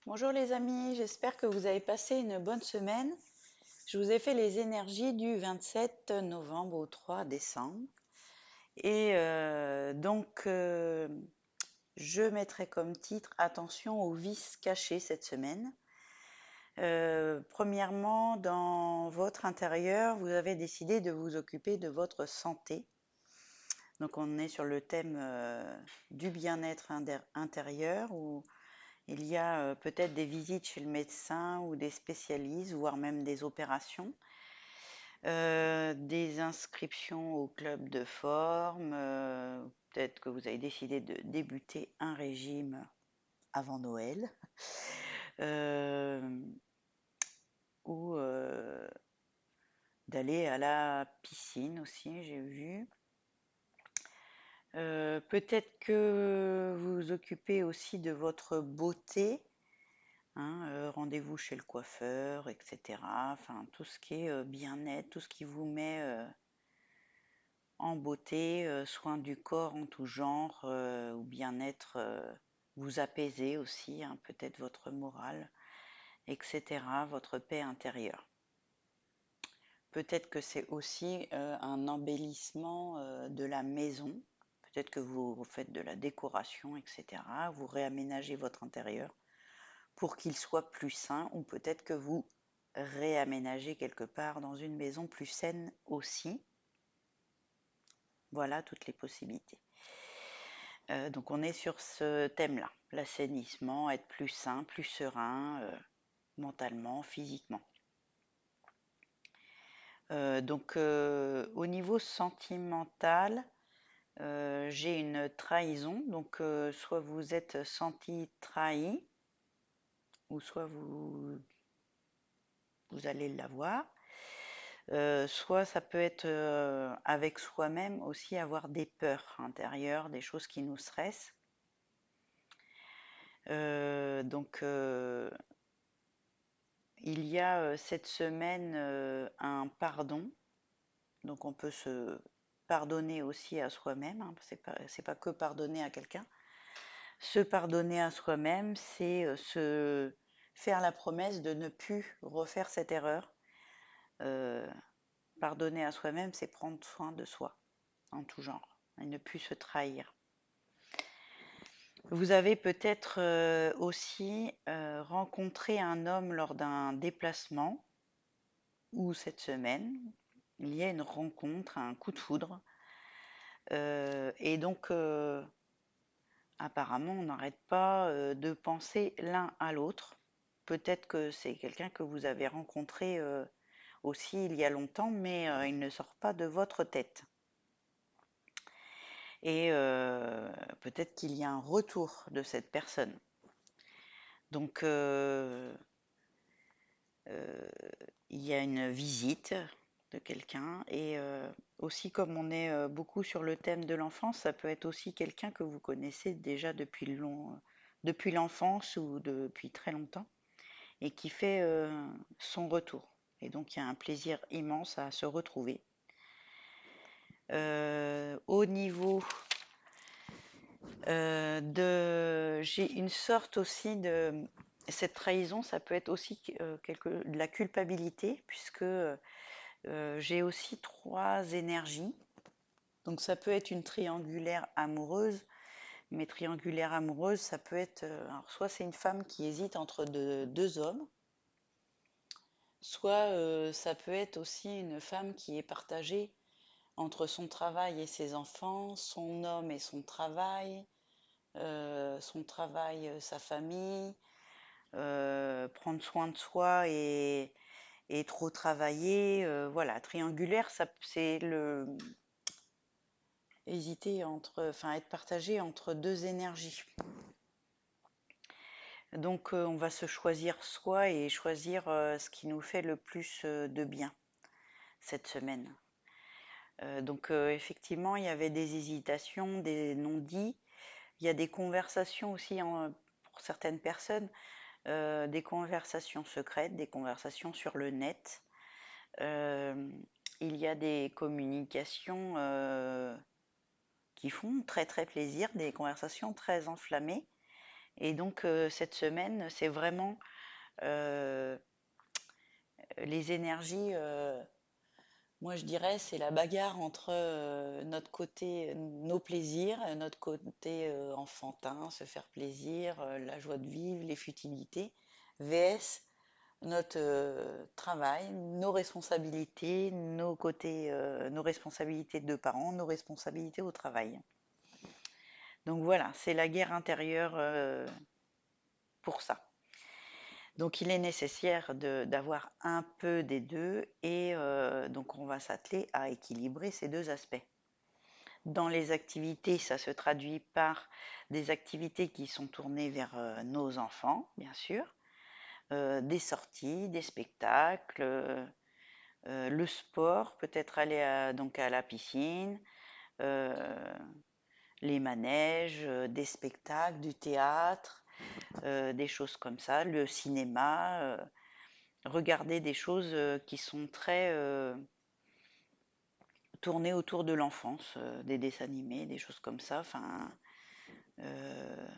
Bonjour les amis, j'espère que vous avez passé une bonne semaine. Je vous ai fait les énergies du 27 novembre au 3 décembre. Et je mettrai comme titre Attention aux vices cachés cette semaine. Premièrement, dans votre intérieur, vous avez décidé de vous occuper de votre santé. Donc on est sur le thème du bien-être intérieur où il y a peut-être des visites chez le médecin ou des spécialistes, voire même des opérations, des inscriptions au club de forme, peut-être que vous avez décidé de débuter un régime avant Noël, euh, ou d'aller à la piscine aussi, j'ai vu. Peut-être que vous vous occupez aussi de votre beauté. Hein, rendez-vous chez le coiffeur, etc. Enfin, tout ce qui est bien-être, tout ce qui vous met en beauté, soin du corps en tout genre, ou bien-être, vous apaiser aussi, hein, peut-être votre morale, etc., votre paix intérieure. Peut-être que c'est aussi un embellissement de la maison. Peut-être que vous faites de la décoration, etc. Vous réaménagez votre intérieur pour qu'il soit plus sain, ou peut-être que vous réaménagez quelque part dans une maison plus saine aussi. Voilà toutes les possibilités. Donc on est sur ce thème-là, l'assainissement, être plus sain, plus serein, mentalement, physiquement. Au niveau sentimental, j'ai une trahison, donc soit vous êtes senti trahi, ou soit vous allez l'avoir. Soit ça peut être avec soi-même aussi, avoir des peurs intérieures, des choses qui nous stressent. Il y a cette semaine un pardon. Donc on peut se pardonner aussi à soi-même, hein. C'est pas que pardonner à quelqu'un. Se pardonner à soi-même, c'est se faire la promesse de ne plus refaire cette erreur. Euh, Pardonner à soi-même, c'est prendre soin de soi en tout genre et ne plus se trahir. Vous avez peut-être aussi rencontré un homme lors d'un déplacement, ou cette semaine, il y a une rencontre, un coup de foudre. Apparemment, on n'arrête pas de penser l'un à l'autre. Peut-être que c'est quelqu'un que vous avez rencontré aussi il y a longtemps, mais il ne sort pas de votre tête. Et peut-être qu'il y a un retour de cette personne. Donc, il y a une visite de quelqu'un. Et aussi, comme on est beaucoup sur le thème de l'enfance, ça peut être aussi quelqu'un que vous connaissez déjà depuis l'enfance ou depuis très longtemps, et qui fait son retour. Et donc, il y a un plaisir immense à se retrouver. Au niveau j'ai une sorte aussi de cette trahison, ça peut être aussi de la culpabilité, puisque j'ai aussi trois énergies. Donc ça peut être une triangulaire amoureuse, mais triangulaire amoureuse, ça peut être alors soit c'est une femme qui hésite entre deux hommes, soit ça peut être aussi une femme qui est partagée entre son travail et ses enfants, son homme et son travail, sa famille, prendre soin de soi et trop travailler. Voilà, triangulaire, c'est le hésiter entre, enfin être partagé entre deux énergies. Donc on va se choisir soi et choisir ce qui nous fait le plus de bien cette semaine. Effectivement, il y avait des hésitations, des non-dits. Il y a des conversations aussi pour certaines personnes, des conversations secrètes, des conversations sur le net. Il y a des communications qui font très très plaisir, des conversations très enflammées. Et donc cette semaine, c'est vraiment euh, les énergies, moi je dirais, c'est la bagarre entre notre côté, nos plaisirs, notre côté enfantin, se faire plaisir, la joie de vivre, les futilités, vs notre travail, nos responsabilités, nos côtés, nos responsabilités de parents, nos responsabilités au travail. Donc voilà, c'est la guerre intérieure pour ça. Donc il est nécessaire d'avoir un peu des deux et donc on va s'atteler à équilibrer ces deux aspects. Dans les activités, ça se traduit par des activités qui sont tournées vers nos enfants, bien sûr, des sorties, des spectacles, le sport, peut-être aller donc à la piscine, euh, les manèges, des spectacles, du théâtre, des choses comme ça, le cinéma, regarder des choses qui sont très tournées autour de l'enfance, des dessins animés, des choses comme ça. Enfin, euh,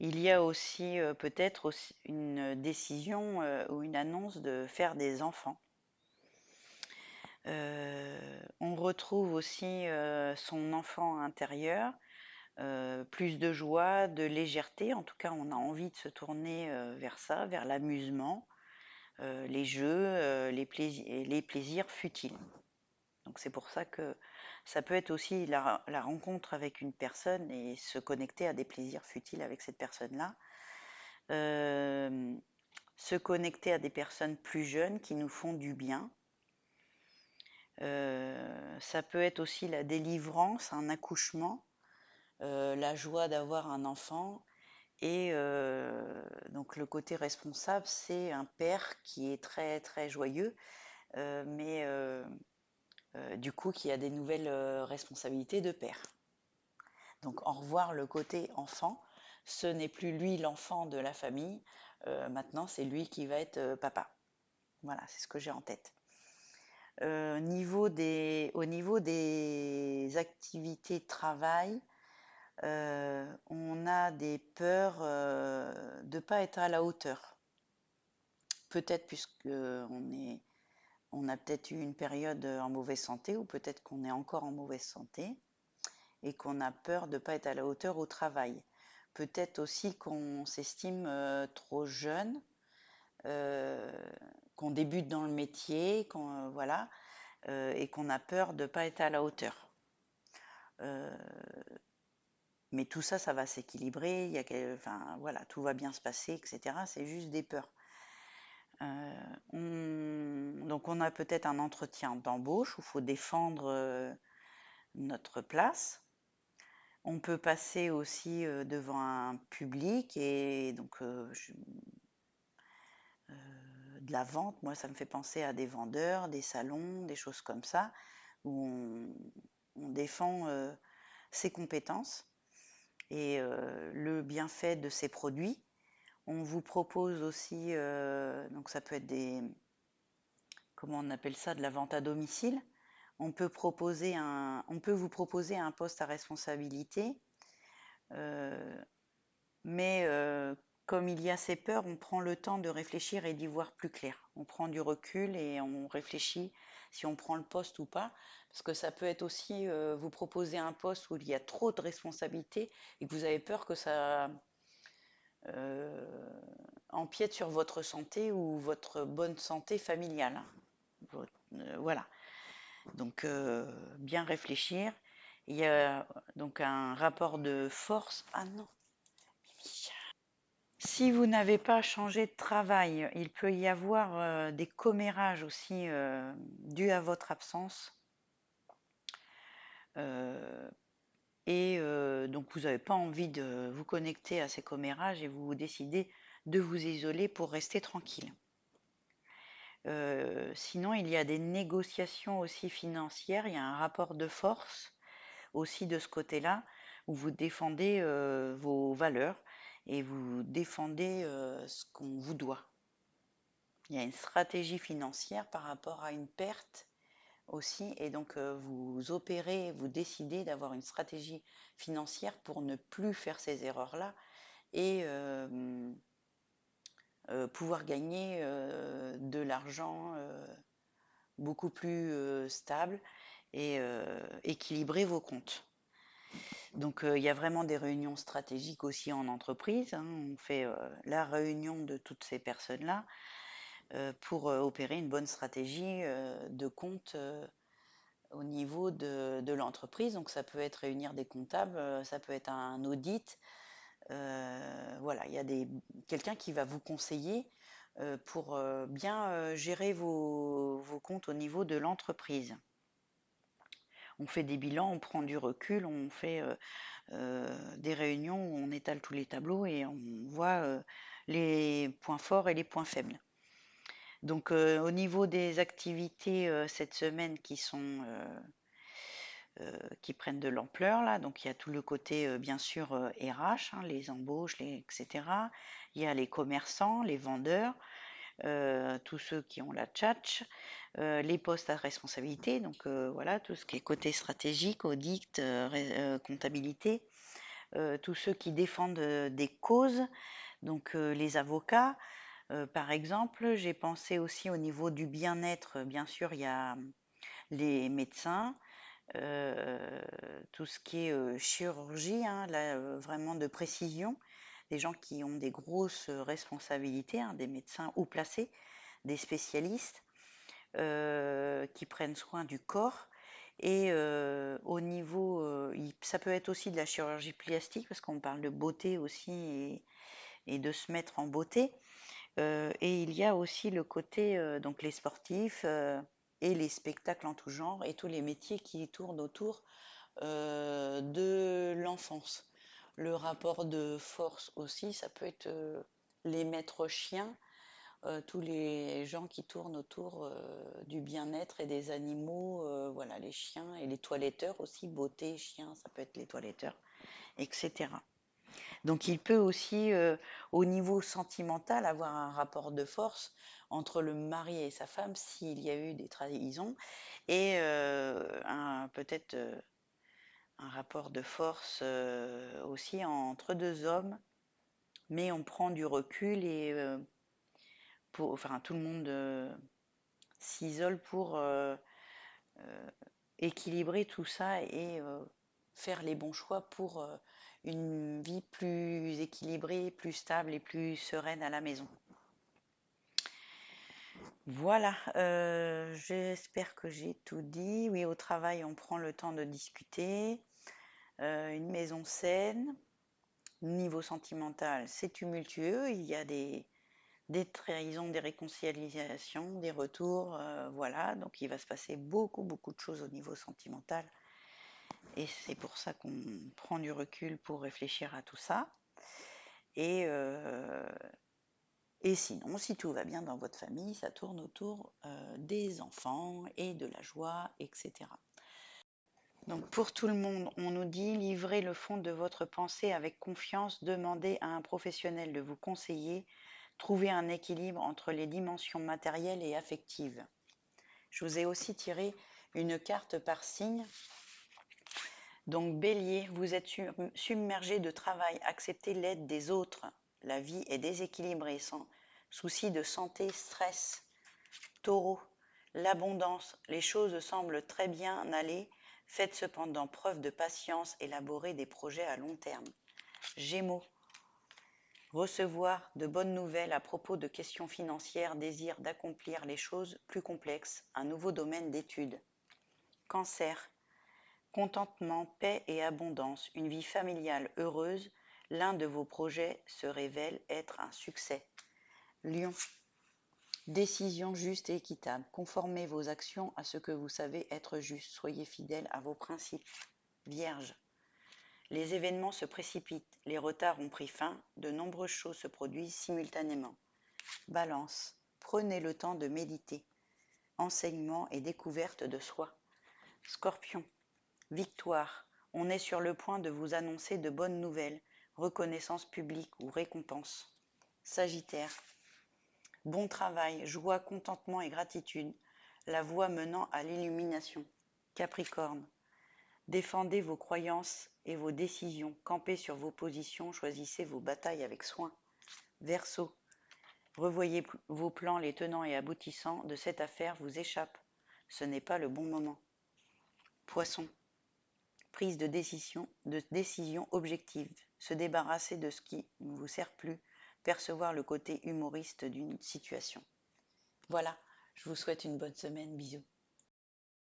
il y a aussi peut-être aussi une décision ou une annonce de faire des enfants. On retrouve aussi son enfant intérieur, plus de joie, de légèreté. En tout cas, on a envie de se tourner vers ça, vers l'amusement, les jeux, les plaisirs futiles. Donc c'est pour ça que ça peut être aussi la rencontre avec une personne et se connecter à des plaisirs futiles avec cette personne-là. Euh, Se connecter à des personnes plus jeunes qui nous font du bien. Ça peut être aussi la délivrance, un accouchement, la joie d'avoir un enfant. Et donc le côté responsable, c'est un père qui est très très joyeux, mais du coup qui a des nouvelles responsabilités de père. Donc en revoir le côté enfant, ce n'est plus lui l'enfant de la famille, maintenant c'est lui qui va être papa. Voilà, c'est ce que j'ai en tête. Au niveau des activités de travail, on a des peurs de ne pas être à la hauteur. Peut-être puisque on a peut-être eu une période en mauvaise santé ou peut-être qu'on est encore en mauvaise santé et qu'on a peur de ne pas être à la hauteur au travail. Peut-être aussi qu'on s'estime trop jeune, euh, qu'on débute dans le métier, voilà, et qu'on a peur de ne pas être à la hauteur. Euh, mais tout ça, ça va s'équilibrer, enfin, voilà, tout va bien se passer, etc. C'est juste des peurs. Donc on a peut-être un entretien d'embauche où il faut défendre notre place. On peut passer aussi devant un public et donc de la vente. Moi, ça me fait penser à des vendeurs, des salons, des choses comme ça, où on défend ses compétences et le bienfait de ses produits. On vous propose aussi, donc ça peut être comment on appelle ça, de la vente à domicile. On peut vous proposer un poste à responsabilité, mais comme il y a ces peurs, on prend le temps de réfléchir et d'y voir plus clair. On prend du recul et on réfléchit si on prend le poste ou pas, parce que ça peut être aussi vous proposer un poste où il y a trop de responsabilités et que vous avez peur que ça empiète sur votre santé ou votre bonne santé familiale. Voilà. Donc, bien réfléchir. Il y a donc un rapport de force. Ah non. Si vous n'avez pas changé de travail, il peut y avoir des commérages aussi dus à votre absence. Et donc, vous n'avez pas envie de vous connecter à ces commérages et vous décidez de vous isoler pour rester tranquille. Sinon, il y a des négociations aussi financières, il y a un rapport de force aussi de ce côté-là, où vous défendez vos valeurs et vous défendez ce qu'on vous doit. Il y a une stratégie financière par rapport à une perte aussi, et donc vous opérez, vous décidez d'avoir une stratégie financière pour ne plus faire ces erreurs-là et pouvoir gagner de l'argent beaucoup plus stable et équilibrer vos comptes. Donc il y a vraiment des réunions stratégiques aussi en entreprise, hein. On fait la réunion de toutes ces personnes-là pour opérer une bonne stratégie de compte au niveau de l'entreprise. Donc ça peut être réunir des comptables, ça peut être un audit. Voilà, il y a quelqu'un qui va vous conseiller pour bien gérer vos comptes au niveau de l'entreprise. On fait des bilans, on prend du recul, on fait des réunions où on étale tous les tableaux et on voit les points forts et les points faibles. Donc au niveau des activités cette semaine qui prennent de l'ampleur là, donc il y a tout le côté bien sûr RH, hein, les embauches, etc. Il y a les commerçants, les vendeurs, tous ceux qui ont la tchatch, les postes à responsabilité, donc voilà, tout ce qui est côté stratégique, audit, comptabilité, tous ceux qui défendent des causes, donc les avocats. Par exemple, j'ai pensé aussi au niveau du bien-être, bien sûr, il y a les médecins, tout ce qui est chirurgie, hein, là, vraiment de précision, des gens qui ont des grosses responsabilités, hein, des médecins haut placés, des spécialistes qui prennent soin du corps. Et au niveau, ça peut être aussi de la chirurgie plastique, parce qu'on parle de beauté aussi et de se mettre en beauté. Et il y a aussi le côté, donc les sportifs et les spectacles en tout genre et tous les métiers qui tournent autour de l'enfance. Le rapport de force aussi, ça peut être les maîtres chiens, tous les gens qui tournent autour du bien-être et des animaux, voilà, les chiens et les toiletteurs aussi, beauté, chien, ça peut être les toiletteurs, etc. Donc il peut aussi, au niveau sentimental, avoir un rapport de force entre le mari et sa femme s'il y a eu des trahisons et peut-être un rapport de force aussi entre deux hommes, mais on prend du recul et enfin tout le monde s'isole pour équilibrer tout ça et faire les bons choix pour une vie plus équilibrée, plus stable et plus sereine à la maison. Voilà, j'espère que j'ai tout dit. Oui, au travail, on prend le temps de discuter. Une maison saine. Niveau sentimental, c'est tumultueux. Il y a des trahisons, des réconciliations, des retours. Voilà, donc il va se passer beaucoup, beaucoup de choses au niveau sentimental. Et c'est pour ça qu'on prend du recul pour réfléchir à tout ça. Et sinon, si tout va bien dans votre famille, ça tourne autour des enfants et de la joie, etc. Donc pour tout le monde, on nous dit livrez le fond de votre pensée avec confiance, demandez à un professionnel de vous conseiller, trouvez un équilibre entre les dimensions matérielles et affectives. Je vous ai aussi tiré une carte par signe. Donc Bélier, vous êtes submergé de travail, acceptez l'aide des autres. La vie est déséquilibrée, sans souci de santé, stress. Taureau, l'abondance, les choses semblent très bien aller. Faites cependant preuve de patience, élaborez des projets à long terme. Gémeaux, recevoir de bonnes nouvelles à propos de questions financières, désir d'accomplir les choses plus complexes, un nouveau domaine d'étude. Cancer, contentement, paix et abondance, une vie familiale heureuse, l'un de vos projets se révèle être un succès. Lion, décision juste et équitable, conformez vos actions à ce que vous savez être juste, soyez fidèle à vos principes. Vierge, les événements se précipitent, les retards ont pris fin, de nombreuses choses se produisent simultanément. Balance, prenez le temps de méditer, enseignement et découverte de soi. Scorpion, victoire, on est sur le point de vous annoncer de bonnes nouvelles, reconnaissance publique ou récompense. Sagittaire, bon travail, joie, contentement et gratitude, la voie menant à l'illumination. Capricorne, Défendez vos croyances et vos décisions. Campez sur vos positions. Choisissez vos batailles avec soin. Verseau. Revoyez vos plans, les tenants et aboutissants de cette affaire vous échappent. Ce n'est pas le bon moment. Poisson. Prise de décision objective. Se débarrasser de ce qui ne vous sert plus. Percevoir le côté humoriste d'une situation. Voilà, je vous souhaite une bonne semaine. Bisous.